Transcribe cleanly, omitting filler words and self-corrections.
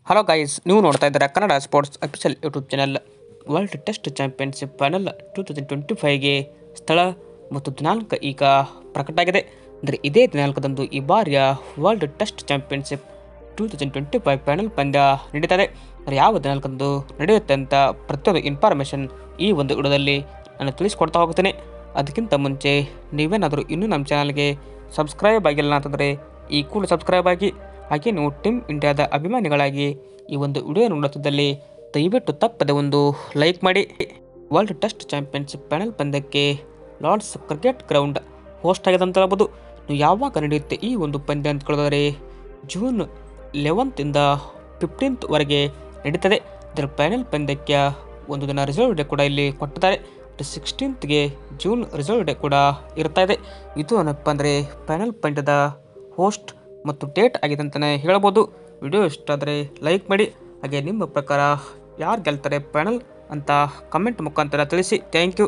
Hello guys, ನೀವು ನೋಡ್ತಾ ಇದ್ದೀರಾ Kannada sports official YouTube channel. World test championship final 2025ಗೆ ಸ್ಥಳ ಮತ್ತು ದಿನಾಂಕ ಈಗ ಪ್ರಕಟ ಆಗಿದೆ. ಅಂದರೆ ಇದೇ ದಿನಾಂಕದಂದು ಈ ಬಾರಿಯ ವರ್ಲ್ಡ್ ಟೆಸ್ಟ್ ಚಾಂಪಿಯನ್ಶಿಪ್ 2025 ಫೈನಲ್ ಪಂದ್ಯ ನಡೀತದೆ. ಅಂದರೆ ಯಾವ ದಿನಾಂಕದಂದು ನಡೆಯುತ್ತೆ ಅಂತ ಪ್ರತಿಯೊಂದು ಇನ್ಫಾರ್ಮೇಷನ್ ಈ ಒಂದು ವಿಡಿಯೋದಲ್ಲಿ ನಾನು ತಿಳಿಸ್ಕೊಡ್ತಾ ಹೋಗ್ತೇನೆ. ಅದಕ್ಕಿಂತ ಮುಂಚೆ ನೀವೇನಾದರೂ ಇನ್ನೂ ನಮ್ಮ ಚಾನಲ್ಗೆ ಸಬ್ಸ್ಕ್ರೈಬ್ ಆಗಿಲ್ಲ ಅಂತಂದರೆ ಈ ಕೂಡಲೇ ಸಬ್ಸ್ಕ್ರೈಬ್ ಆಗಿ. ಹಾಗೆ ನೀವು ಟೀಮ್ ಇಂಡಿಯಾದ ಅಭಿಮಾನಿಗಳಾಗಿ ಈ ಒಂದು ವಿಡಿಯೋ ನೋಡುತ್ತಿದ್ದಲ್ಲಿ ದಯವಿಟ್ಟು ತಪ್ಪದೆ ಒಂದು ಲೈಕ್ ಮಾಡಿ. ವರ್ಲ್ಡ್ ಟೆಸ್ಟ್ ಚಾಂಪಿಯನ್ಶಿಪ್ ಫೈನಲ್ ಪಂದ್ಯಕ್ಕೆ ಲಾರ್ಡ್ಸ್ ಕ್ರಿಕೆಟ್ ಗ್ರೌಂಡ್ ಹೋಸ್ಟ್ ಆಗಿದೆ ಅಂತ ಹೇಳ್ಬೋದು. ನೀವು ಯಾವಾಗ ನಡೆಯುತ್ತೆ ಈ ಒಂದು ಪಂದ್ಯ ಅಂತ ಕೇಳಿದರೆ ಜೂನ್ 11th 15th ನಡೀತದೆ. ಇದರ ಫೈನಲ್ ಪಂದ್ಯಕ್ಕೆ ಒಂದು ದಿನ ರಿಸರ್ವ್ ಡೇ ಕೂಡ ಇಲ್ಲಿ ಕೊಟ್ಟಿದ್ದಾರೆ. 16th ಜೂನ್ ರಿಸರ್ವ್ ಡೇ ಕೂಡ ಇರ್ತಾ ಇದೆ. ಇದು ಏನಪ್ಪ ಅಂದರೆ ಫೈನಲ್ ಪಂದ್ಯದ ಹೋಸ್ಟ್ ಮತ್ತು ಡೇಟ್ ಆಗಿದೆ ಅಂತಲೇ ಹೇಳ್ಬೋದು. ವಿಡಿಯೋ ಇಷ್ಟ ಆದರೆ ಲೈಕ್ ಮಾಡಿ. ಹಾಗೆ ನಿಮ್ಮ ಪ್ರಕಾರ ಯಾರು ಗೆಲ್ತಾರೆ ಫೈನಲ್ ಅಂತ ಕಮೆಂಟ್ ಮುಖಾಂತರ ತಿಳಿಸಿ. Thank you.